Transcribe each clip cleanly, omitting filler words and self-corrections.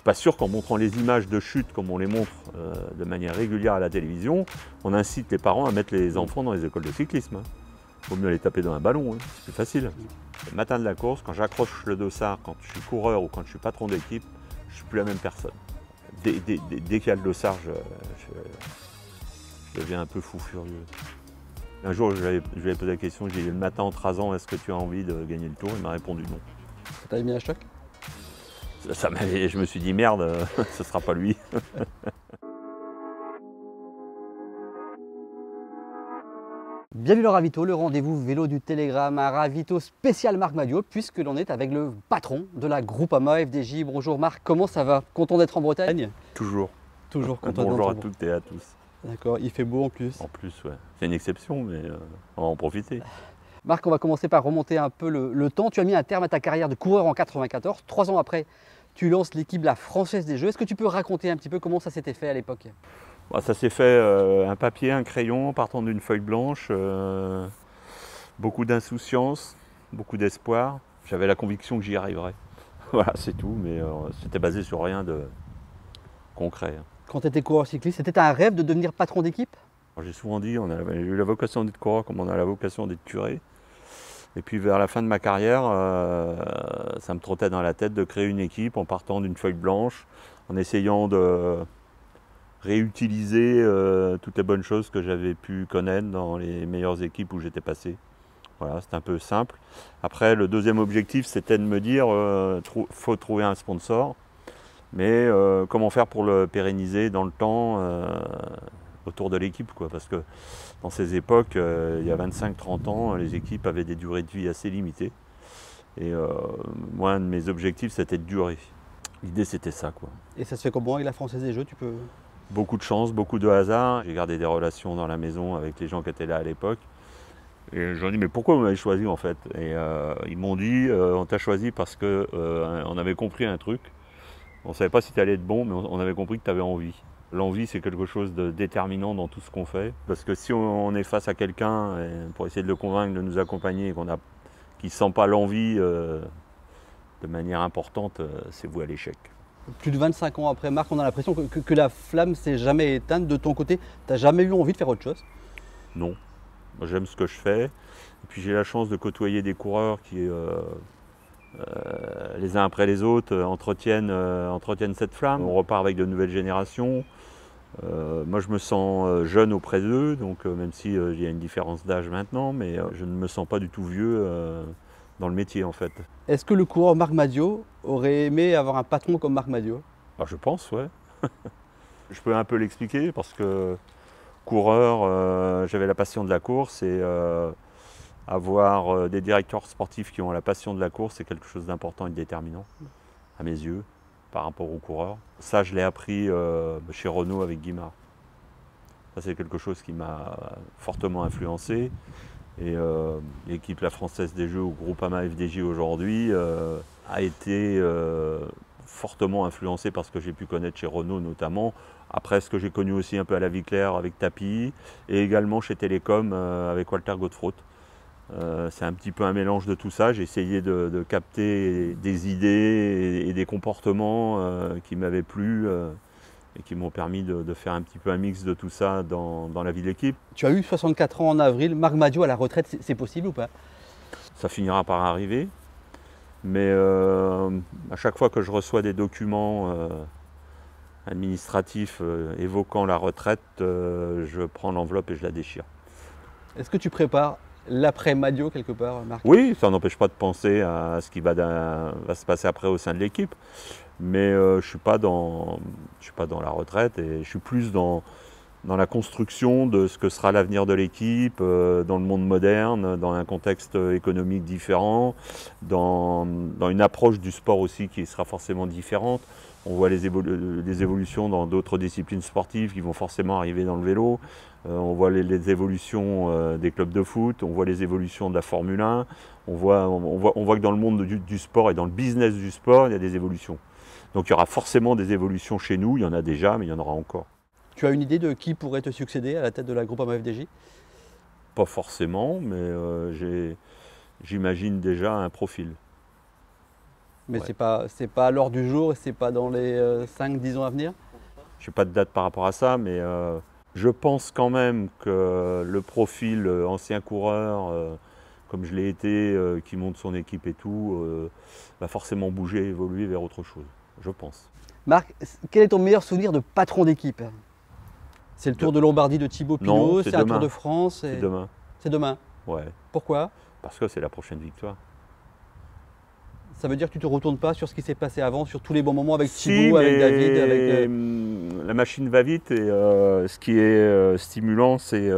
suis pas sûr qu'en montrant les images de chute comme on les montre de manière régulière à la télévision, on incite les parents à mettre les enfants dans les écoles de cyclisme. Il vaut mieux les taper dans un ballon, c'est plus facile. Le matin de la course, quand j'accroche le dossard, quand je suis coureur ou quand je suis patron d'équipe, je ne suis plus la même personne. Dès qu'il y a le dossard, je deviens un peu fou furieux. Un jour, je lui ai posé la question, j'ai dit le matin en te rasant, est-ce que tu as envie de gagner le tour? Il m'a répondu non. Ça t'a mis un choc? Je me suis dit merde, ce sera pas lui. Bienvenue le ravito, le rendez-vous vélo du Télégramme, un ravito spécial Marc Madiot, puisque l'on est avec le patron de la Groupama FDJ. Bonjour Marc, comment ça va? Content d'être en Bretagne? Toujours. Toujours content. Bonjour à toutes et à tous. D'accord, il fait beau en plus. En plus, ouais. C'est une exception, mais on va en profiter. Marc, on va commencer par remonter un peu le temps. Tu as mis un terme à ta carrière de coureur en 94. 3 ans après, tu lances l'équipe La Française des Jeux. Est-ce que tu peux raconter un petit peu comment ça s'était fait à l'époque? Bah, ça s'est fait un papier, un crayon, partant d'une feuille blanche. Beaucoup d'insouciance, beaucoup d'espoir. J'avais la conviction que j'y arriverais. Voilà, c'est tout, mais c'était basé sur rien de concret. Quand tu étais coureur cycliste, c'était un rêve de devenir patron d'équipe? J'ai souvent dit, j'ai eu la vocation d'être coureur comme on a la vocation d'être curé. Et puis vers la fin de ma carrière, ça me trottait dans la tête de créer une équipe en partant d'une feuille blanche, en essayant de réutiliser toutes les bonnes choses que j'avais pu connaître dans les meilleures équipes où j'étais passé. Voilà, c'était un peu simple. Après, le deuxième objectif, c'était de me dire, faut trouver un sponsor, mais comment faire pour le pérenniser dans le temps autour de l'équipe, quoi, parce que dans ces époques, il y a 25-30 ans, les équipes avaient des durées de vie assez limitées. Et moi, un de mes objectifs, c'était de durer. L'idée, c'était ça, quoi. Et ça se fait comment avec La Française des Jeux? Tu peux... Beaucoup de chance, beaucoup de hasard. J'ai gardé des relations dans la maison avec les gens qui étaient là à l'époque. Et je leur ai dit, mais pourquoi vous m'avez choisi en fait? Et ils m'ont dit, on t'a choisi parce qu'on avait compris un truc. On ne savait pas si tu allais être bon, mais on avait compris que tu avais envie. L'envie, c'est quelque chose de déterminant dans tout ce qu'on fait. Parce que si on est face à quelqu'un pour essayer de le convaincre de nous accompagner et qu'il ne sent pas l'envie de manière importante, c'est voué à l'échec. Plus de 25 ans après, Marc, on a l'impression que la flamme s'est jamais éteinte. De ton côté, tu n'as jamais eu envie de faire autre chose? Non. Moi, j'aime ce que je fais. Et puis j'ai la chance de côtoyer des coureurs qui, les uns après les autres, entretiennent cette flamme. On repart avec de nouvelles générations. Moi, je me sens jeune auprès d'eux, donc même si il y a une différence d'âge maintenant, mais je ne me sens pas du tout vieux dans le métier, en fait. Est-ce que le coureur Marc Madiot aurait aimé avoir un patron comme Marc Madiot? Alors, je pense, ouais. Je peux un peu l'expliquer, parce que coureur, j'avais la passion de la course, et avoir des directeurs sportifs qui ont la passion de la course, c'est quelque chose d'important et de déterminant, à mes yeux, par rapport aux coureurs. Ça, je l'ai appris chez Renault avec Guimard. Ça, c'est quelque chose qui m'a fortement influencé. Et l'équipe La Française des Jeux, ou Groupama FDJ aujourd'hui, a été fortement influencée par ce que j'ai pu connaître chez Renault notamment. Après, ce que j'ai connu aussi un peu à la vie claire avec Tapi, et également chez Télécom avec Walter Godefroot. C'est un petit peu un mélange de tout ça. J'ai essayé de capter des idées et des comportements qui m'avaient plu et qui m'ont permis de faire un petit peu un mix de tout ça dans la vie de l'équipe. Tu as eu 64 ans en avril. Marc Madiot à la retraite, c'est possible ou pas? Ça finira par arriver. Mais à chaque fois que je reçois des documents administratifs évoquant la retraite, je prends l'enveloppe et je la déchire. Est-ce que tu prépares l'après Madiot quelque part, Marc? Oui, ça n'empêche pas de penser à ce qui va se passer après au sein de l'équipe. Mais je ne suis pas dans la retraite, et je suis plus dans la construction de ce que sera l'avenir de l'équipe, dans le monde moderne, dans un contexte économique différent, dans une approche du sport aussi qui sera forcément différente. On voit les évolutions dans d'autres disciplines sportives qui vont forcément arriver dans le vélo. On voit les évolutions des clubs de foot, on voit les évolutions de la Formule 1. On voit que dans le monde du sport et dans le business du sport, il y a des évolutions. Donc il y aura forcément des évolutions chez nous, il y en a déjà, mais il y en aura encore. Tu as une idée de qui pourrait te succéder à la tête de la Groupama FDJ? Pas forcément, mais j'imagine déjà un profil. Mais Ouais. c'est pas à l'heure du jour et c'est pas dans les 5-10 ans à venir? Je n'ai pas de date par rapport à ça, mais je pense quand même que le profil ancien coureur, comme je l'ai été, qui monte son équipe et tout, va forcément bouger, évoluer vers autre chose, je pense. Marc, quel est ton meilleur souvenir de patron d'équipe? C'est le De- Tour de Lombardie de Thibaut Non, Pinot, c'est c'est un Tour demain. de France, C'est demain. c'est demain. Ouais, Pourquoi? parce que c'est la prochaine victoire. Ça veut dire que tu ne te retournes pas sur ce qui s'est passé avant, sur tous les bons moments avec Si, Thibaut, avec David, mais la machine va vite et ce qui est stimulant, c'est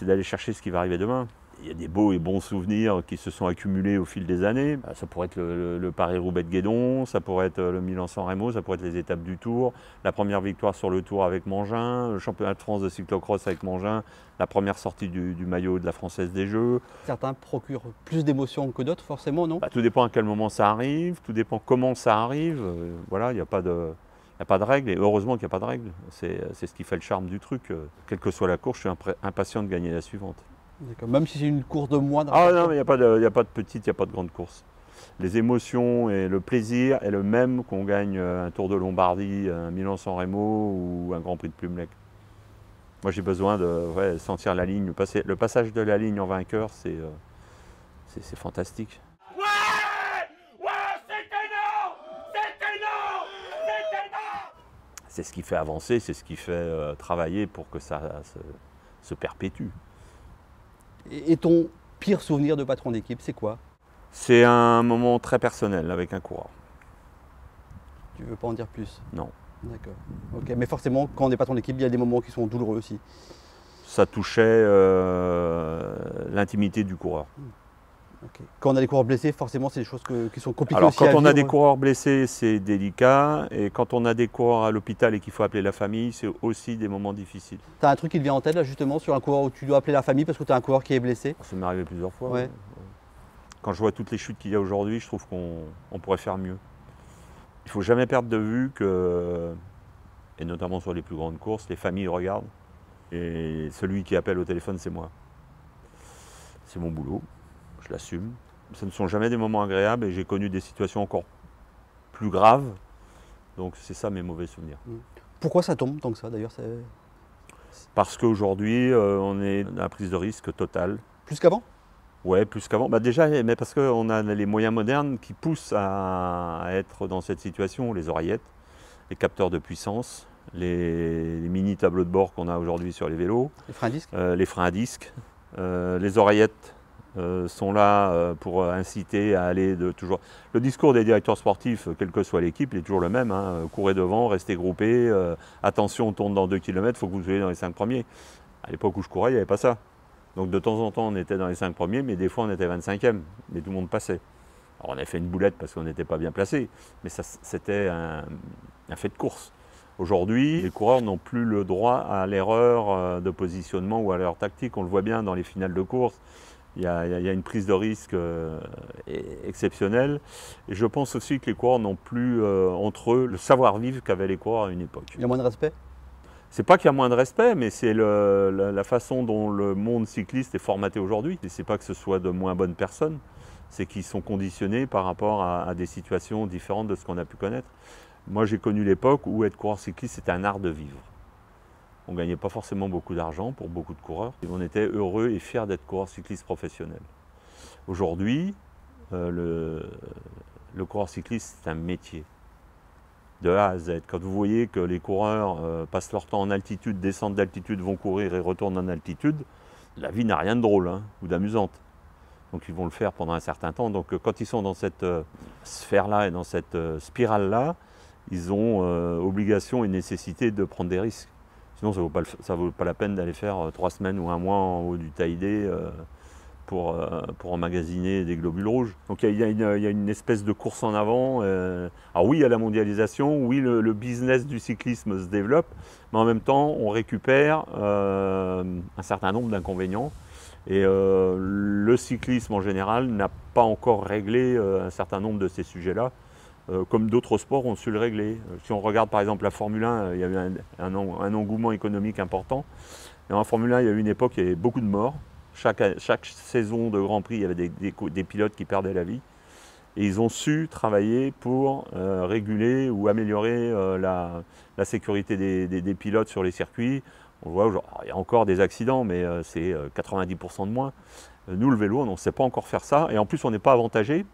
d'aller chercher ce qui va arriver demain. Il y a des beaux et bons souvenirs qui se sont accumulés au fil des années. Ça pourrait être le Paris-Roubaix de Guédon, ça pourrait être le Milan-San Remo, ça pourrait être les étapes du Tour, la première victoire sur le Tour avec Mangin, le championnat de France de cyclocross avec Mangin, la première sortie du maillot de la Française des Jeux. certains procurent plus d'émotions que d'autres, forcément, non? Bah, tout dépend à quel moment ça arrive, tout dépend comment ça arrive. Voilà, il n'y a pas de... Il n'y a pas de règle, et heureusement qu'il n'y a pas de règle. C'est ce qui fait le charme du truc. Quelle que soit la course, je suis impatient de gagner la suivante. D'accord. Même si c'est une course de moindre Ah non, importance. mais il n'y a pas de petite, il n'y a pas de grande course. Les émotions et le plaisir est le même qu'on gagne un Tour de Lombardie, un Milan-San Remo ou un Grand Prix de Plumelec. Moi j'ai besoin de sentir la ligne. Le passage de la ligne en vainqueur, c'est fantastique. C'est ce qui fait avancer, c'est ce qui fait travailler pour que ça se perpétue. Et ton pire souvenir de patron d'équipe, c'est quoi? C'est un moment très personnel avec un coureur. Tu veux pas en dire plus? Non. D'accord. Ok, mais forcément, quand on est patron d'équipe, il y a des moments qui sont douloureux aussi. Ça touchait l'intimité du coureur. Ok. Quand on a des coureurs blessés, forcément, c'est des choses qui sont compliquées Alors aussi à quand on a vivre. des coureurs blessés, c'est délicat. Et quand on a des coureurs à l'hôpital et qu'il faut appeler la famille, c'est aussi des moments difficiles. Tu as un truc qui te vient en tête là justement sur un coureur où tu dois appeler la famille parce que tu as un coureur qui est blessé? Ça m'est arrivé plusieurs fois. Ouais. Quand je vois toutes les chutes qu'il y a aujourd'hui, je trouve qu'on pourrait faire mieux. Il ne faut jamais perdre de vue que, et notamment sur les plus grandes courses, les familles regardent. Et celui qui appelle au téléphone, c'est moi. C'est mon boulot, je l'assume. Ce ne sont jamais des moments agréables et j'ai connu des situations encore plus graves. Donc c'est ça mes mauvais souvenirs. Pourquoi ça tombe tant que ça d'ailleurs? Parce qu'aujourd'hui, on est dans la prise de risque totale. Plus qu'avant? Ouais, plus qu'avant. Bah déjà, mais parce qu'on a les moyens modernes qui poussent à être dans cette situation. Les oreillettes, les capteurs de puissance, les mini tableaux de bord qu'on a aujourd'hui sur les vélos, Les freins à disque? les freins à disque. Les oreillettes sont là pour inciter à aller de toujours... Le discours des directeurs sportifs, quelle que soit l'équipe, il est toujours le même. Courez devant, restez groupés, attention, on tourne dans 2 km, il faut que vous soyez dans les 5 premiers. À l'époque où je courais, il n'y avait pas ça. Donc de temps en temps, on était dans les 5 premiers, mais des fois, on était 25e, mais tout le monde passait. Alors on avait fait une boulette parce qu'on n'était pas bien placé, mais c'était un fait de course. Aujourd'hui, les coureurs n'ont plus le droit à l'erreur de positionnement ou à l'erreur tactique. On le voit bien dans les finales de course. Il y a une prise de risque exceptionnelle. Et je pense aussi que les coureurs n'ont plus entre eux le savoir-vivre qu'avaient les coureurs à une époque. Il y a moins de respect? C'est pas qu'il y a moins de respect, mais c'est la façon dont le monde cycliste est formaté aujourd'hui. Et c'est pas que ce soit de moins bonnes personnes, c'est qu'ils sont conditionnés par rapport à des situations différentes de ce qu'on a pu connaître. Moi, j'ai connu l'époque où être coureur cycliste, c'était un art de vivre. On ne gagnait pas forcément beaucoup d'argent pour beaucoup de coureurs. Et on était heureux et fiers d'être coureur cycliste professionnel. Aujourd'hui, le coureur cycliste, c'est un métier. De A à Z. Quand vous voyez que les coureurs passent leur temps en altitude, descendent d'altitude, vont courir et retournent en altitude, la vie n'a rien de drôle ou d'amusante. Donc ils vont le faire pendant un certain temps. Donc quand ils sont dans cette sphère-là et dans cette spirale-là, ils ont obligation et nécessité de prendre des risques. Sinon ça vaut pas la peine d'aller faire 3 semaines ou un mois en haut du Taïdé pour emmagasiner des globules rouges. Donc il y a une espèce de course en avant. Alors oui, il y a la mondialisation, oui, le business du cyclisme se développe, mais en même temps, on récupère un certain nombre d'inconvénients. Et le cyclisme en général n'a pas encore réglé un certain nombre de ces sujets-là, comme d'autres sports ont su le régler. Si on regarde par exemple la Formule 1, il y a eu un engouement économique important. Et en Formule 1, il y a eu une époque où il y avait beaucoup de morts. Chaque saison de Grand Prix, il y avait des pilotes qui perdaient la vie. Et ils ont su travailler pour réguler ou améliorer la sécurité des pilotes sur les circuits. On voit, il y a encore des accidents, mais c'est 90% de moins. Nous, le vélo, on ne sait pas encore faire ça. Et en plus, on n'est pas avantagé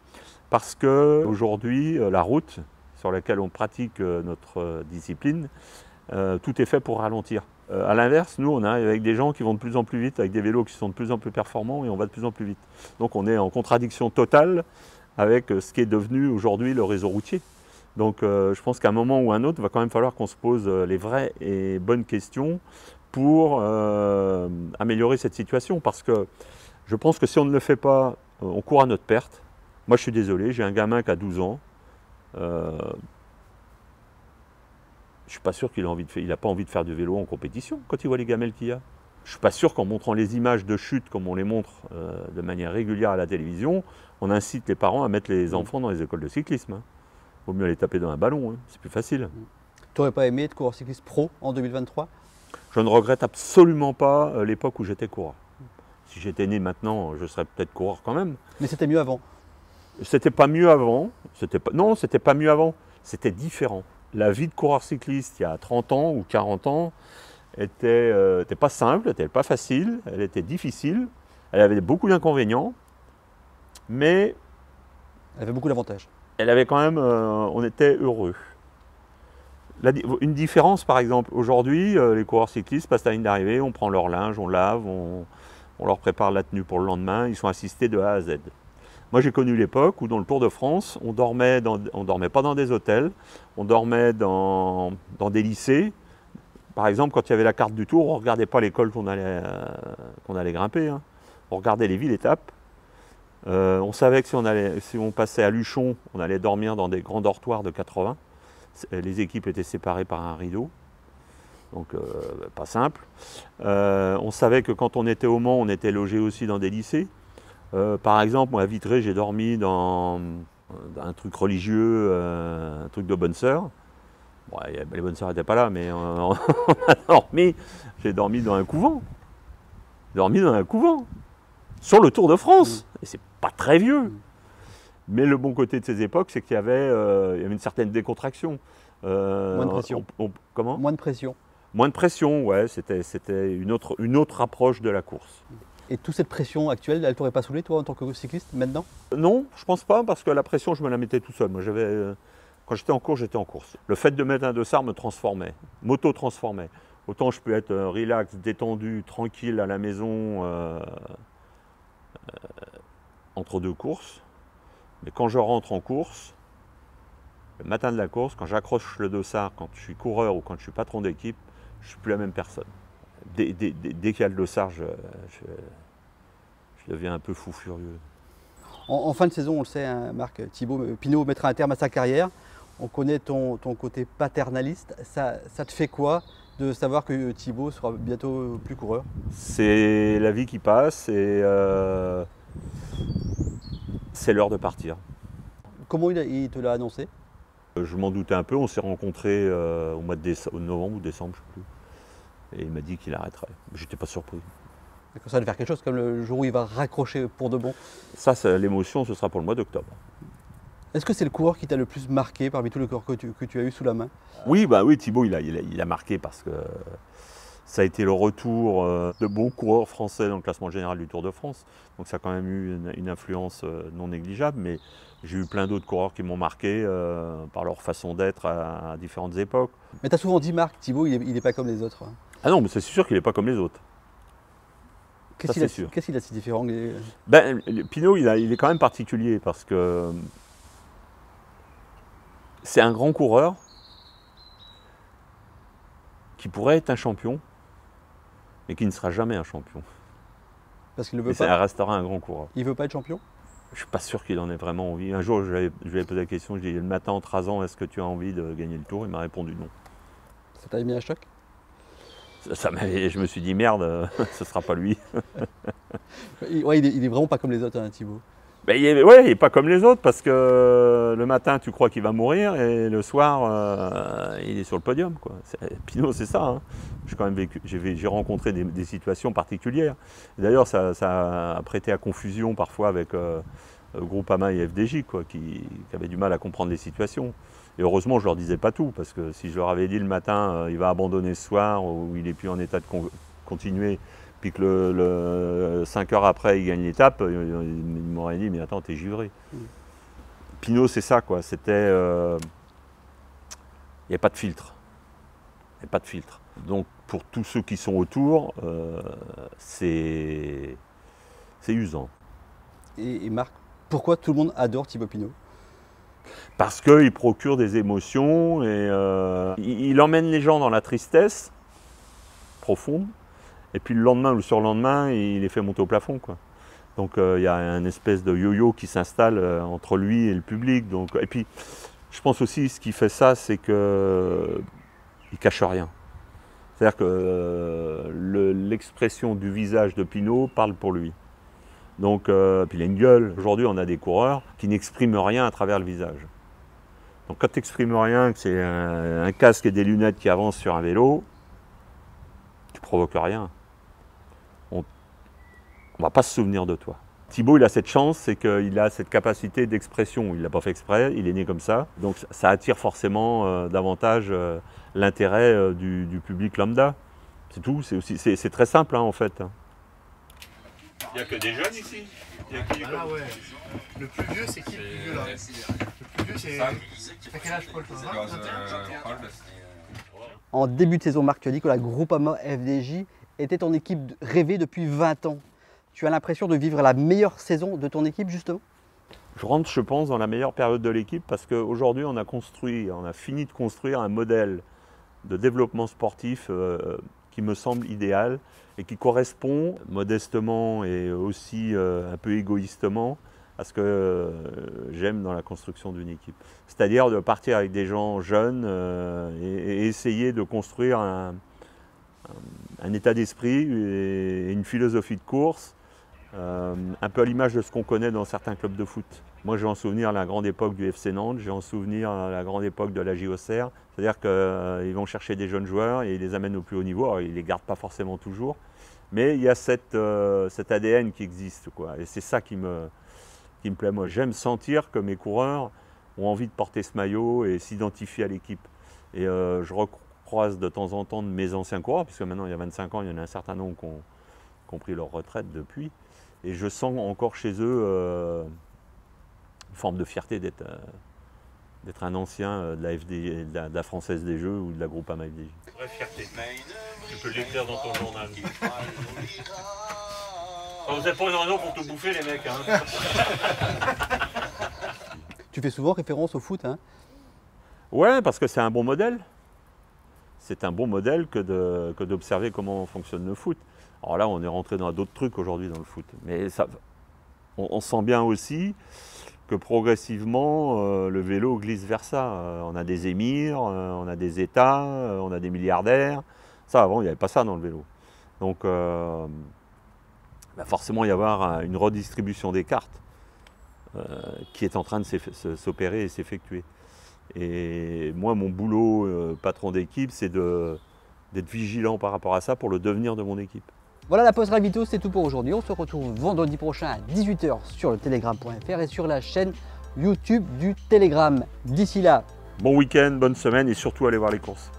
parce qu'aujourd'hui, la route sur laquelle on pratique notre discipline, tout est fait pour ralentir. À l'inverse, nous, on arrive avec des gens qui vont de plus en plus vite, avec des vélos qui sont de plus en plus performants et on va de plus en plus vite. Donc on est en contradiction totale avec ce qui est devenu aujourd'hui le réseau routier. Donc je pense qu'à un moment ou un autre, il va quand même falloir qu'on se pose les vraies et bonnes questions pour améliorer cette situation. Parce que je pense que si on ne le fait pas, on court à notre perte. Moi je suis désolé, j'ai un gamin qui a 12 ans. Je ne suis pas sûr qu'il n'a pas envie de faire du vélo en compétition quand il voit les gamelles qu'il y a. Je ne suis pas sûr qu'en montrant les images de chute comme on les montre de manière régulière à la télévision, on incite les parents à mettre les enfants dans les écoles de cyclisme. Vaut mieux les taper dans un ballon, hein. C'est plus facile. Tu n'aurais pas aimé être coureur cycliste pro en 2023? Je ne regrette absolument pas l'époque où j'étais coureur. Si j'étais né maintenant, je serais peut-être coureur quand même. Mais c'était mieux avant? C'était pas mieux avant. Non, c'était pas mieux avant. C'était différent. La vie de coureur cycliste il y a 30 ans ou 40 ans était pas simple, n'était pas facile, elle était difficile, elle avait beaucoup d'inconvénients, mais elle avait beaucoup d'avantages. Elle avait quand même, on était heureux. Une différence par exemple, aujourd'hui, les coureurs cyclistes passent la ligne d'arrivée, on prend leur linge, on lave, on leur prépare la tenue pour le lendemain, ils sont assistés de A à Z. Moi, j'ai connu l'époque où dans le Tour de France, on dormait pas dans des hôtels, on dormait dans des lycées. Par exemple, quand il y avait la carte du Tour, on ne regardait pas l'école qu'on allait grimper. Hein. On regardait les villes-étapes. On savait que si on passait à Luchon, on allait dormir dans des grands dortoirs de 80. Les équipes étaient séparées par un rideau. Donc, pas simple. On savait que quand on était au Mans, on était logé aussi dans des lycées. Par exemple, moi à Vitré, j'ai dormi dans un truc religieux, un truc de bonne sœur. Bon, les bonnes sœurs n'étaient pas là, mais j'ai dormi dans un couvent. Sur le Tour de France. Et c'est pas très vieux. Mais le bon côté de ces époques, c'est qu'il y avait une certaine décontraction. Moins de pression. Comment ? Moins de pression. Moins de pression, ouais. C'était une autre approche de la course. Et toute cette pression actuelle, elle t'aurait pas saoulé, toi, en tant que cycliste, maintenant? Non, je pense pas, parce que la pression, je me la mettais tout seul. Moi, quand j'étais en course, j'étais en course. Le fait de mettre un dossard me transformait, m'auto-transformait. Autant je peux être relax, détendu, tranquille à la maison entre deux courses. Mais quand je rentre en course, le matin de la course, quand j'accroche le dossard, quand je suis coureur ou quand je suis patron d'équipe, je ne suis plus la même personne. Dès qu'il y a le dossard, je deviens un peu fou furieux. En fin de saison, on le sait, hein, Marc, Pinot mettra un terme à sa carrière. On connaît ton côté paternaliste. Ça te fait quoi de savoir que Thibaut sera bientôt plus coureur? C'est la vie qui passe et c'est l'heure de partir. Comment il te l'a annoncé? Je m'en doutais un peu, on s'est rencontrés au mois de novembre ou décembre, je ne sais plus. Et il m'a dit qu'il arrêterait. J'étais pas surpris. Ça va faire quelque chose comme le jour où il va raccrocher pour de bon? Ça, l'émotion, ce sera pour le mois d'octobre. Est-ce que c'est le coureur qui t'a le plus marqué parmi tous les coureurs que tu as eu sous la main? Oui, Thibaut, il a marqué parce que ça a été le retour de bons coureurs français dans le classement général du Tour de France. Donc ça a quand même eu une influence non négligeable. Mais j'ai eu plein d'autres coureurs qui m'ont marqué par leur façon d'être à différentes époques. Mais tu as souvent dit, Marc, Thibaut, il n'est pas comme les autres. Ah non, mais c'est sûr qu'il n'est pas comme les autres. Qu'est-ce qu'il a si différent? Pinot, il est quand même particulier parce que c'est un grand coureur qui pourrait être un champion, mais qui ne sera jamais un champion. Parce qu'il ne veut pas. Ça restera un grand coureur. Il ne veut pas être champion? Je ne suis pas sûr qu'il en ait vraiment envie. Un jour, je lui ai posé la question, je lui ai dit, le matin en 13 ans, est-ce que tu as envie de gagner le Tour? Il m'a répondu non. Ça t'a mis un choc? Je me suis dit, merde, ce ne sera pas lui. Ouais, il est vraiment pas comme les autres, hein, Thibaut. Il n'est pas comme les autres parce que le matin, tu crois qu'il va mourir et le soir, il est sur le podium, quoi. Pinot, c'est ça. Hein. J'ai rencontré des situations particulières. D'ailleurs, ça a prêté à confusion parfois avec Groupama et FDJ, quoi, qui avaient du mal à comprendre les situations. Et heureusement, je leur disais pas tout, parce que si je leur avais dit le matin, il va abandonner ce soir, ou il n'est plus en état de continuer, puis que 5 heures après, il gagne l'étape, il m'aurait dit, mais attends, t'es givré. Pinot, c'est ça, quoi. C'était... il n'y a pas de filtre. Il n'y a pas de filtre. Donc, pour tous ceux qui sont autour, c'est usant. Et Marc, pourquoi tout le monde adore Thibaut Pinot? Parce qu'il procure des émotions et il emmène les gens dans la tristesse profonde. Et puis le lendemain ou le surlendemain, il les fait monter au plafond, quoi. Donc il y a une espèce de yo-yo qui s'installe entre lui et le public. Donc, et puis je pense aussi ce qui fait ça, c'est qu'il ne cache rien. C'est-à-dire que l'expression du visage de Pinot parle pour lui. Donc, puis il a une gueule. Aujourd'hui, on a des coureurs qui n'expriment rien à travers le visage. Donc quand tu n'exprimes rien, que c'est un casque et des lunettes qui avancent sur un vélo, tu provoques rien. On ne va pas se souvenir de toi. Thibaut, il a cette chance, c'est qu'il a cette capacité d'expression. Il ne l'a pas fait exprès, il est né comme ça. Donc ça attire forcément davantage l'intérêt du public lambda. C'est tout, c'est très simple, hein, en fait. Il n'y a que des jeunes ici. Ah ouais. Le plus vieux, c'est qui le plus vieux là? Le plus vieux, c'est... T'as quel âge, Paul? En début de saison, Marc, tu as dit que la Groupama FDJ était ton équipe rêvée depuis 20 ans. Tu as l'impression de vivre la meilleure saison de ton équipe, justement? Je rentre, je pense, dans la meilleure période de l'équipe parce qu'aujourd'hui, on a fini de construire un modèle de développement sportif qui me semble idéal et qui correspond modestement et aussi un peu égoïstement à ce que j'aime dans la construction d'une équipe. C'est-à-dire de partir avec des gens jeunes et essayer de construire un état d'esprit et une philosophie de course un peu à l'image de ce qu'on connaît dans certains clubs de foot. Moi, j'ai en souvenir la grande époque du FC Nantes, j'ai en souvenir la grande époque de la JOCR. C'est-à-dire qu'ils vont chercher des jeunes joueurs et ils les amènent au plus haut niveau. Alors, ils ne les gardent pas forcément toujours, mais il y a cet ADN qui existe, quoi. Et c'est ça qui me plaît. Moi, j'aime sentir que mes coureurs ont envie de porter ce maillot et s'identifier à l'équipe. Et je recroise de temps en temps de mes anciens coureurs, puisque maintenant, il y a 25 ans, il y en a un certain nombre qui ont pris leur retraite depuis. Et je sens encore chez eux une forme de fierté d'être un ancien de la FD, de la Française des Jeux ou de la Groupama FDJ. Vraie fierté. Tu peux l'écrire dans ton journal. Vous n'avez pas une raison pour tout bouffer, les mecs. Hein. Tu fais souvent référence au foot, hein? Ouais, parce que c'est un bon modèle. C'est un bon modèle que d'observer comment fonctionne le foot. Alors là, on est rentré dans d'autres trucs aujourd'hui dans le foot. Mais ça, on sent bien aussi que progressivement, le vélo glisse vers ça. On a des émirs, on a des États, on a des milliardaires. Ça, avant, il n'y avait pas ça dans le vélo. Donc, il va forcément y avoir une redistribution des cartes qui est en train de s'opérer et s'effectuer. Et moi, mon boulot, patron d'équipe, c'est d'être vigilant par rapport à ça pour le devenir de mon équipe. Voilà, la pause Ravito, c'est tout pour aujourd'hui. On se retrouve vendredi prochain à 18 h sur le telegram.fr et sur la chaîne YouTube du Telegram. D'ici là, bon week-end, bonne semaine et surtout allez voir les courses.